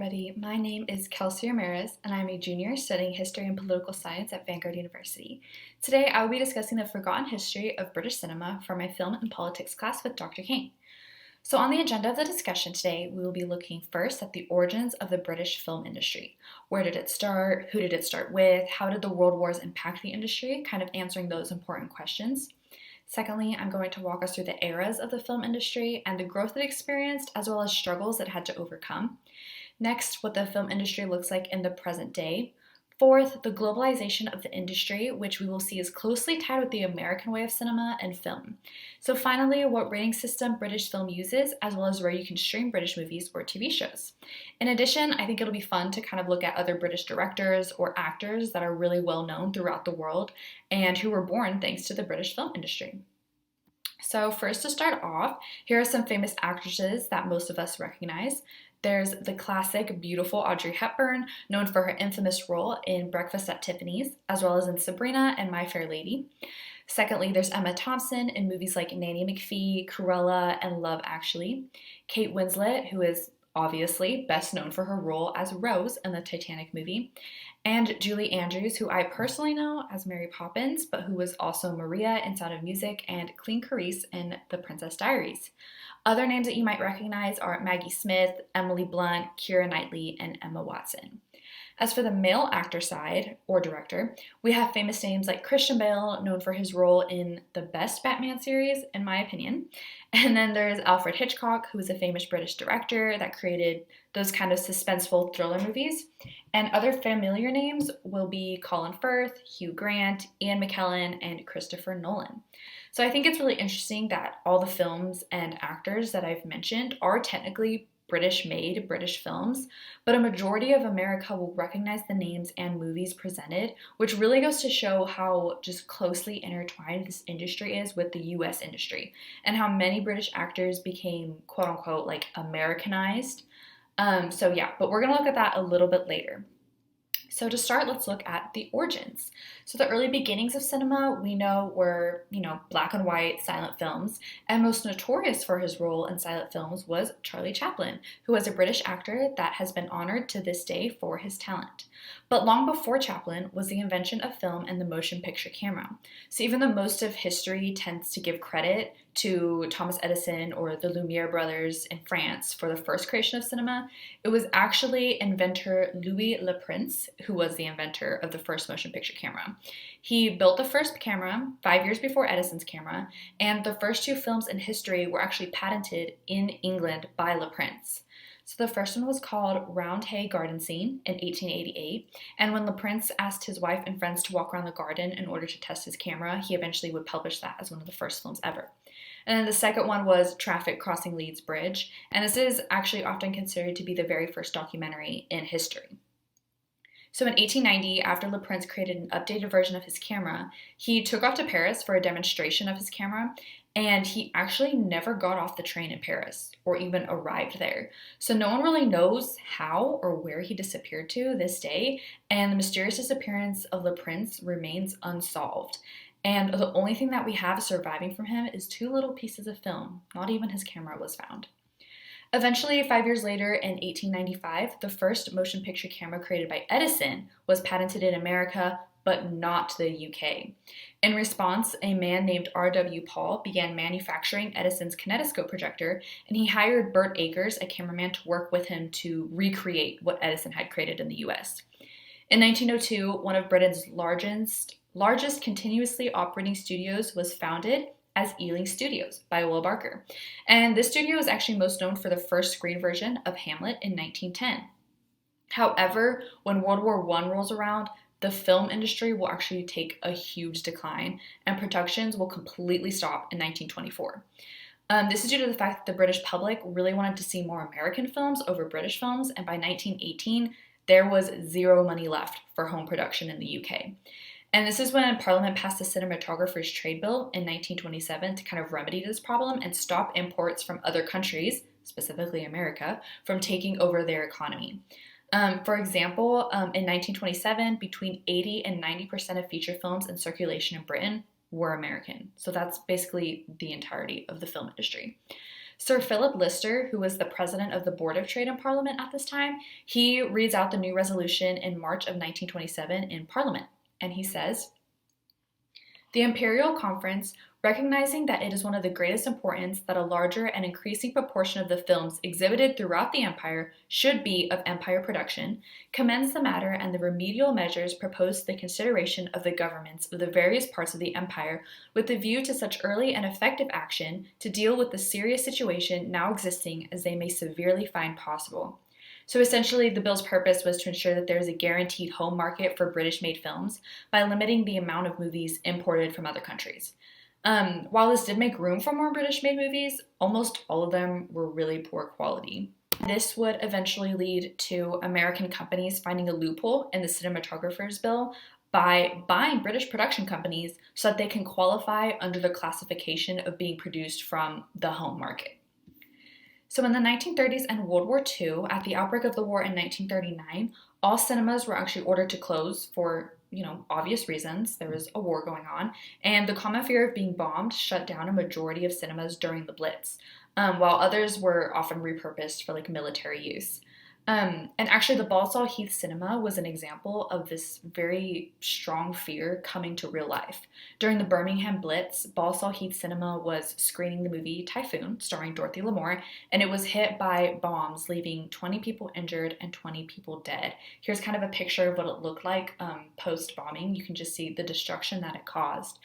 everybody. My name is Kelsey Ramirez, and I'm a junior studying history and political science at Vanguard University. Today, I will be discussing the forgotten history of British cinema for my film and politics class with Dr. Kane. So, on the agenda of the discussion today, we will be looking first at the origins of the British film industry. Where did it start? Who did it start with? How did the world wars impact the industry? Kind of answering those important questions. Secondly, I'm going to walk us through the eras of the film industry and the growth it experienced, as well as struggles it had to overcome. Next, what the film industry looks like in the present day. Fourth, the globalization of the industry, which we will see is closely tied with the American way of cinema and film. So finally, what rating system British film uses, as well as where you can stream British movies or TV shows. In addition, I think it'll be fun to kind of look at other British directors or actors that are really well known throughout the world and who were born thanks to the British film industry. So first, to start off, here are some famous actresses that most of us recognize. There's the classic, beautiful Audrey Hepburn, known for her infamous role in Breakfast at Tiffany's, as well as in Sabrina and My Fair Lady. Secondly, there's Emma Thompson in movies like Nanny McPhee, Cruella, and Love Actually. Kate Winslet, who is obviously best known for her role as Rose in the Titanic movie, and Julie Andrews, who I personally know as Mary Poppins, but who was also Maria in Sound of Music and Clean Carice in The Princess Diaries. Other names that you might recognize are Maggie Smith, Emily Blunt, Keira Knightley, and Emma Watson. As for the male actor side, or director, we have famous names like Christian Bale, known for his role in the best Batman series, in my opinion. And then there's Alfred Hitchcock, who is a famous British director that created those kind of suspenseful thriller movies. And other familiar names will be Colin Firth, Hugh Grant, Ian McKellen, and Christopher Nolan. So I think it's really interesting that all the films and actors that I've mentioned are technically British-made British films, but a majority of America will recognize the names and movies presented, which really goes to show how just closely intertwined this industry is with the US industry, and how many British actors became quote-unquote like Americanized. But we're gonna look at that a little bit later. So to start, let's look at the origins. So the early beginnings of cinema we know were, black and white silent films, and most notorious for his role in silent films was Charlie Chaplin, who was a British actor that has been honored to this day for his talent. But long before Chaplin was the invention of film and the motion picture camera. So even though most of history tends to give credit to Thomas Edison or the Lumiere brothers in France for the first creation of cinema, it was actually inventor Louis Le Prince who was the inventor of the first motion picture camera. He built the first camera 5 years before Edison's camera, and the first two films in history were actually patented in England by Le Prince. So the first one was called Round Hay Garden Scene in 1888, and when Le Prince asked his wife and friends to walk around the garden in order to test his camera, he eventually would publish that as one of the first films ever. And then the second one was Traffic Crossing Leeds Bridge, and this is actually often considered to be the very first documentary in history. So in 1890, after Le Prince created an updated version of his camera, he took off to Paris for a demonstration of his camera, and he actually never got off the train in Paris or even arrived there. So no one really knows how or where he disappeared to this day, and the mysterious disappearance of Le Prince remains unsolved. And the only thing that we have surviving from him is two little pieces of film. Not even his camera was found. Eventually, 5 years later, in 1895, the first motion picture camera created by Edison was patented in America, but not the UK. In response, a man named R.W. Paul began manufacturing Edison's kinetoscope projector, and he hired Burt Akers, a cameraman, to work with him to recreate what Edison had created in the US. In 1902, one of Britain's largest continuously operating studios was founded as Ealing Studios by Will Barker. And this studio is actually most known for the first screen version of Hamlet in 1910. However, when World War I rolls around, the film industry will actually take a huge decline, and productions will completely stop in 1924. This is due to the fact that the British public really wanted to see more American films over British films, and by 1918, there was zero money left for home production in the UK. And this is when Parliament passed the Cinematographers' Trade Bill in 1927 to kind of remedy this problem and stop imports from other countries, specifically America, from taking over their economy. For example, in 1927, between 80 and 90% of feature films in circulation in Britain were American. So that's basically the entirety of the film industry. Sir Philip Lister, who was the president of the Board of Trade and Parliament at this time, he reads out the new resolution in March of 1927 in Parliament, and he says, "The Imperial Conference, recognizing that it is one of the greatest importance that a larger and increasing proportion of the films exhibited throughout the empire should be of empire production, commends the matter and the remedial measures proposed to the consideration of the governments of the various parts of the empire with the view to such early and effective action to deal with the serious situation now existing as they may severely find possible." So essentially, the bill's purpose was to ensure that there is a guaranteed home market for British-made films by limiting the amount of movies imported from other countries. While this did make room for more British-made movies, almost all of them were really poor quality. This would eventually lead to American companies finding a loophole in the cinematographer's bill by buying British production companies so that they can qualify under the classification of being produced from the home market. So in the 1930s and World War II, at the outbreak of the war in 1939, all cinemas were actually ordered to close for, obvious reasons. There was a war going on, and the common fear of being bombed shut down a majority of cinemas during the Blitz, while others were often repurposed for military use. And actually, the Balsall Heath Cinema was an example of this very strong fear coming to real life. During the Birmingham Blitz, Balsall Heath Cinema was screening the movie Typhoon, starring Dorothy Lamour, and it was hit by bombs, leaving 20 people injured and 20 people dead. Here's kind of a picture of what it looked like post-bombing. You can just see the destruction that it caused.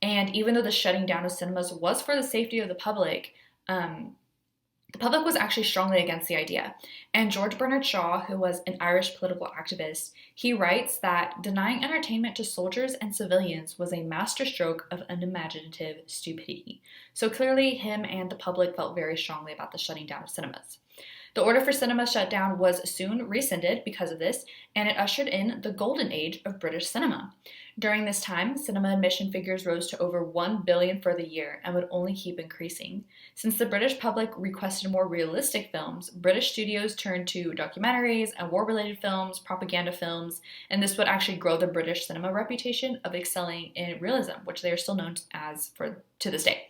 And even though the shutting down of cinemas was for the safety of the public was actually strongly against the idea. And George Bernard Shaw, who was an Irish political activist, he writes that denying entertainment to soldiers and civilians was a masterstroke of unimaginative stupidity. So clearly, him and the public felt very strongly about the shutting down of cinemas. The order for cinema shutdown was soon rescinded because of this, and it ushered in the golden age of British cinema. During this time, cinema admission figures rose to over 1 billion for the year and would only keep increasing. Since the British public requested more realistic films, British studios turned to documentaries and war-related films, propaganda films, and this would actually grow the British cinema reputation of excelling in realism, which they are still known as to this day.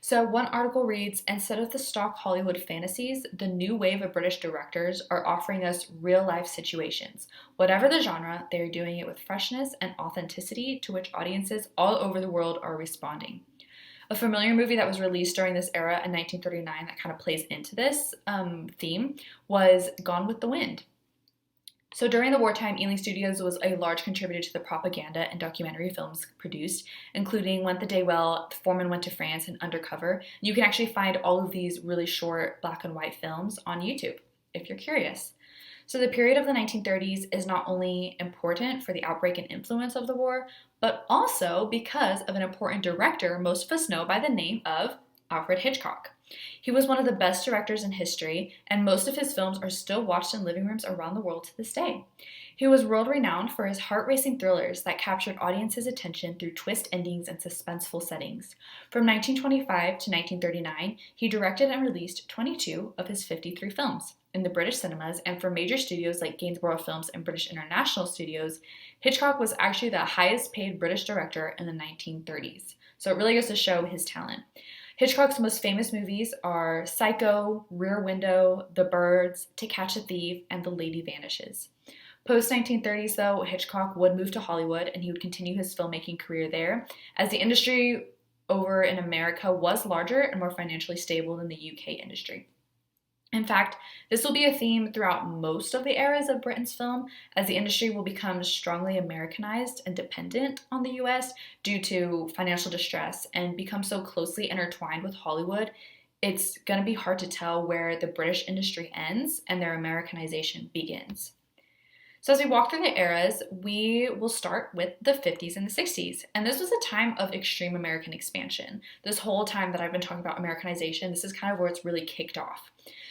So one article reads, "Instead of the stock Hollywood fantasies, the new wave of British directors are offering us real-life situations. Whatever the genre, they are doing it with freshness and authenticity to which audiences all over the world are responding." A familiar movie that was released during this era in 1939 that kind of plays into this theme was Gone with the Wind. So during the wartime, Ealing Studios was a large contributor to the propaganda and documentary films produced, including Went the Day Well, The Foreman Went to France, and Undercover. You can actually find all of these really short black and white films on YouTube, if you're curious. So the period of the 1930s is not only important for the outbreak and influence of the war, but also because of an important director most of us know by the name of Alfred Hitchcock. He was one of the best directors in history, and most of his films are still watched in living rooms around the world to this day. He was world-renowned for his heart-racing thrillers that captured audiences' attention through twist endings and suspenseful settings. From 1925 to 1939, he directed and released 22 of his 53 films. In the British cinemas and for major studios like Gainsborough Films and British International Studios, Hitchcock was actually the highest-paid British director in the 1930s. So it really goes to show his talent. Hitchcock's most famous movies are Psycho, Rear Window, The Birds, To Catch a Thief, and The Lady Vanishes. Post-1930s, though, Hitchcock would move to Hollywood and he would continue his filmmaking career there, as the industry over in America was larger and more financially stable than the UK industry. In fact, this will be a theme throughout most of the eras of Britain's film, as the industry will become strongly Americanized and dependent on the US due to financial distress and become so closely intertwined with Hollywood, it's going to be hard to tell where the British industry ends and their Americanization begins. So as we walk through the eras, we will start with the 50s and the 60s. And this was a time of extreme American expansion. This whole time that I've been talking about Americanization, this is kind of where it's really kicked off.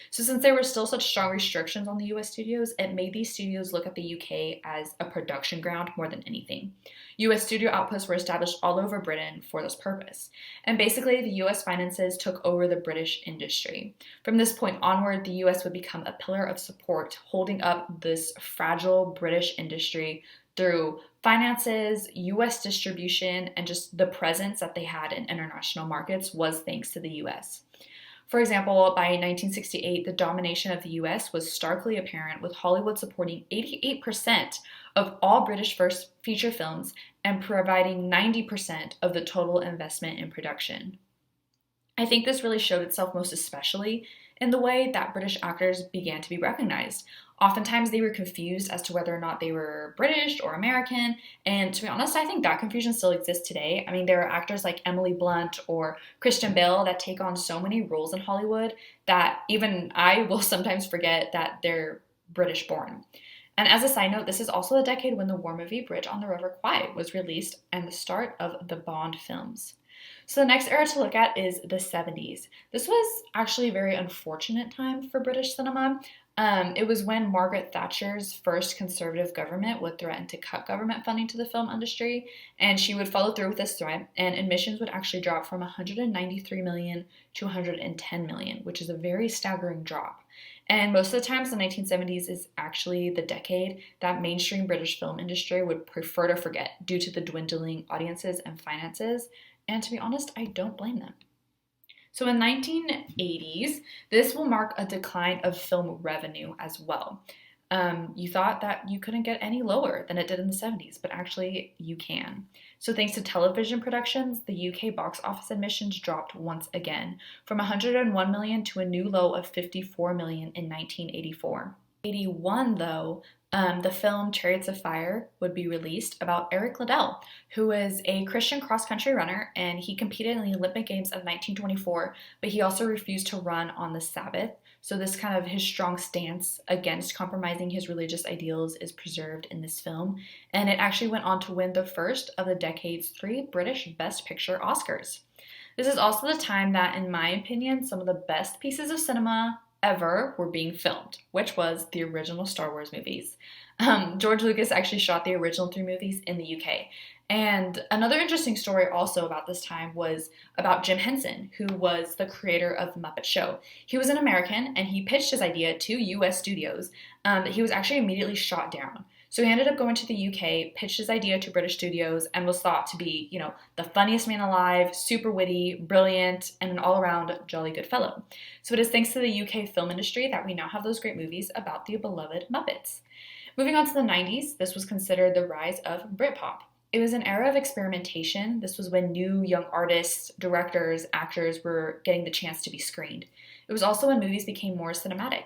So since there were still such strong restrictions on the US studios, it made these studios look at the UK as a production ground more than anything. US studio outposts were established all over Britain for this purpose. And basically, the US finances took over the British industry. From this point onward, the US would become a pillar of support, holding up this fragile British industry through finances, US distribution, and just the presence that they had in international markets was thanks to the US. For example, by 1968, the domination of the US was starkly apparent, with Hollywood supporting 88% of all British first feature films and providing 90% of the total investment in production. I think this really showed itself most especially in the way that British actors began to be recognized. Oftentimes, they were confused as to whether or not they were British or American, and to be honest, I think that confusion still exists today. I mean, there are actors like Emily Blunt or Christian Bale that take on so many roles in Hollywood that even I will sometimes forget that they're British born. And as a side note, this is also the decade when the war movie Bridge on the River Kwai was released and the start of the Bond films. So the next era to look at is the 70s. This was actually a very unfortunate time for British cinema. It was when Margaret Thatcher's first conservative government would threaten to cut government funding to the film industry, and she would follow through with this threat, and admissions would actually drop from 193 million to 110 million, which is a very staggering drop. And most of the times, the 1970s is actually the decade that mainstream British film industry would prefer to forget due to the dwindling audiences and finances. And to be honest, I don't blame them. So in 1980s, this will mark a decline of film revenue as well. You thought that you couldn't get any lower than it did in the 70s, but actually you can. So thanks to television productions, the UK box office admissions dropped once again from 101 million to a new low of 54 million in 1984. 1981, though, the film Chariots of Fire would be released about Eric Liddell, who was a Christian cross-country runner, and he competed in the Olympic Games of 1924, but he also refused to run on the Sabbath. So this kind of his strong stance against compromising his religious ideals is preserved in this film, and it actually went on to win the first of the decade's 3 British Best Picture Oscars. This is also the time that, in my opinion, some of the best pieces of cinema ever were being filmed, which was the original Star Wars movies. George Lucas actually shot the original 3 movies in the UK. And another interesting story also about this time was about Jim Henson, who was the creator of The Muppet Show. He was an American, and he pitched his idea to US studios, but he was actually immediately shot down. So he ended up going to the UK, pitched his idea to British studios, and was thought to be, the funniest man alive, super witty, brilliant, and an all-around jolly good fellow. So it is thanks to the UK film industry that we now have those great movies about the beloved Muppets. Moving on to the 90s, this was considered the rise of Britpop. It was an era of experimentation. This was when new young artists, directors, actors were getting the chance to be screened. It was also when movies became more cinematic.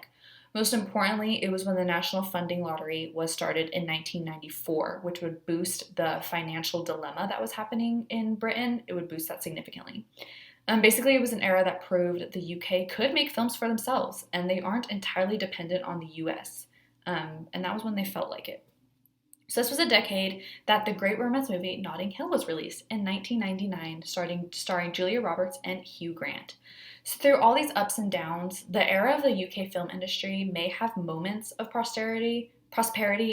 Most importantly, it was when the National Funding Lottery was started in 1994, which would boost the financial dilemma that was happening in Britain. It would boost that significantly. Basically, it was an era that proved the UK could make films for themselves, and they aren't entirely dependent on the US. And that was when they felt like it. So this was a decade that the great romance movie Notting Hill was released in 1999, starring Julia Roberts and Hugh Grant. So through all these ups and downs, the era of the UK film industry may have moments of prosperity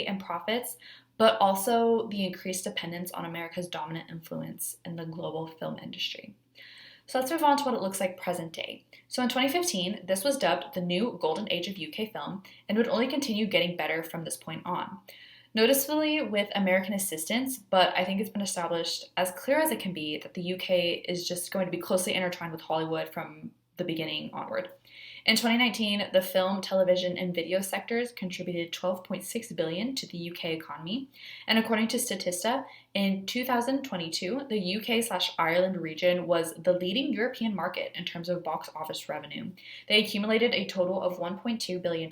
and profits, but also the increased dependence on America's dominant influence in the global film industry. So let's move on to what it looks like present day. So in 2015, this was dubbed the new golden age of UK film and would only continue getting better from this point on. Noticeably with American assistance, but I think it's been established as clear as it can be that the UK is just going to be closely intertwined with Hollywood from the beginning onward. In 2019, the film, television, and video sectors contributed $12.6 billion to the UK economy, and according to Statista, in 2022, the UK/Ireland region was the leading European market in terms of box office revenue. They accumulated a total of $1.2 billion.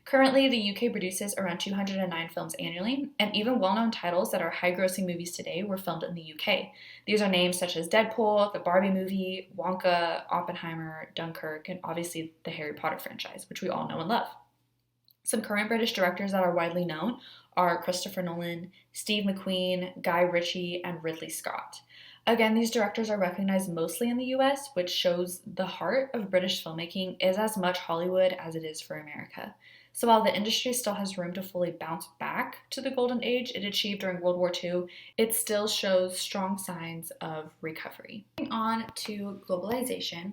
Currently, the UK produces around 209 films annually, and even well-known titles that are high-grossing movies today were filmed in the UK. These are names such as Deadpool, the Barbie movie, Wonka, Oppenheimer, Dunkirk, and obviously the Harry Potter franchise, which we all know and love. Some current British directors that are widely known are Christopher Nolan, Steve McQueen, Guy Ritchie, and Ridley Scott. Again, these directors are recognized mostly in the US, which shows the heart of British filmmaking is as much Hollywood as it is for America. So while the industry still has room to fully bounce back to the golden age it achieved during World War II, it still shows strong signs of recovery. Moving on to globalization,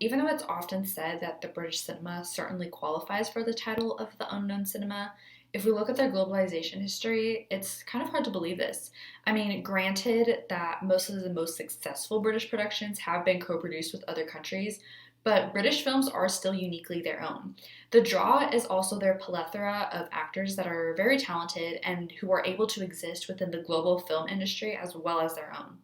even though it's often said that the British cinema certainly qualifies for the title of the unknown cinema, if we look at their globalization history, it's kind of hard to believe this. I mean, granted that most of the most successful British productions have been co-produced with other countries, but British films are still uniquely their own. The draw is also their plethora of actors that are very talented and who are able to exist within the global film industry as well as their own.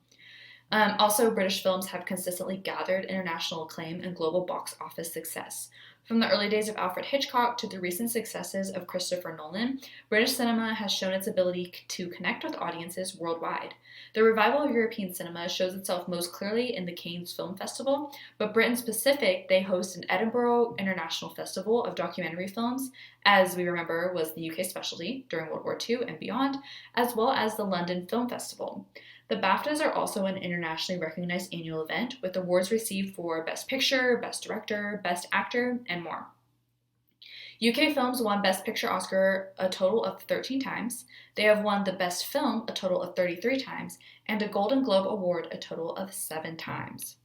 Also, British films have consistently gathered international acclaim and global box office success. From the early days of Alfred Hitchcock to the recent successes of Christopher Nolan, British cinema has shown its ability to connect with audiences worldwide. The revival of European cinema shows itself most clearly in the Cannes Film Festival, but Britain specific, they host an Edinburgh International Festival of documentary films, as we remember was the UK specialty during World War II and beyond, as well as the London Film Festival. The BAFTAs are also an internationally recognized annual event with awards received for Best Picture, Best Director, Best Actor, and more. UK films won Best Picture Oscar a total of 13 times. They have won the Best Film a total of 33 times, and a Golden Globe Award a total of 7 times.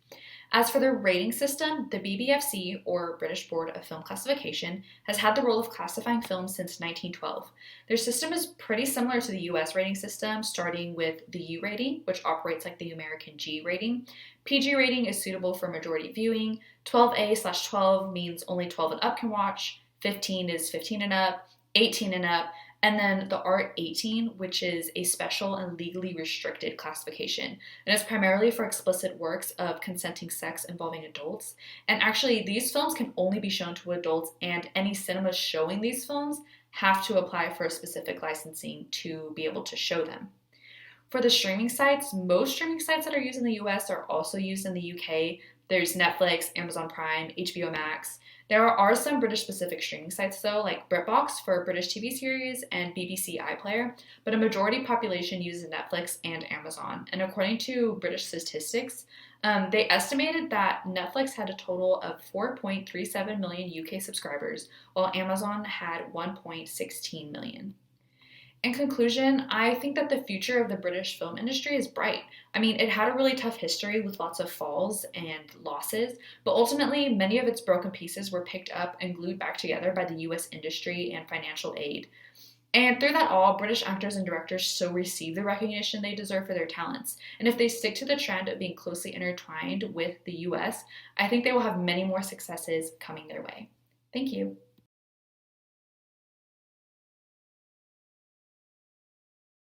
As for their rating system, the BBFC, or British Board of Film Classification, has had the role of classifying films since 1912. Their system is pretty similar to the US rating system, starting with the U rating, which operates like the American G rating. PG rating is suitable for majority viewing. 12A/12 means only 12 and up can watch. 15 is 15 and up. 18 and up. And then the R18, which is a special and legally restricted classification. And it's primarily for explicit works of consenting sex involving adults. And actually, these films can only be shown to adults, and any cinemas showing these films have to apply for a specific licensing to be able to show them. For the streaming sites, most streaming sites that are used in the US are also used in the UK. There's Netflix, Amazon Prime, HBO Max. There are some British-specific streaming sites, though, like BritBox for British TV series and BBC iPlayer, but a majority population uses Netflix and Amazon. And according to British statistics, they estimated that Netflix had a total of 4.37 million UK subscribers, while Amazon had 1.16 million. In conclusion, I think that the future of the British film industry is bright. I mean, it had a really tough history with lots of falls and losses, but ultimately, many of its broken pieces were picked up and glued back together by the US industry and financial aid. And through that all, British actors and directors still receive the recognition they deserve for their talents. And if they stick to the trend of being closely intertwined with the US, I think they will have many more successes coming their way. Thank you.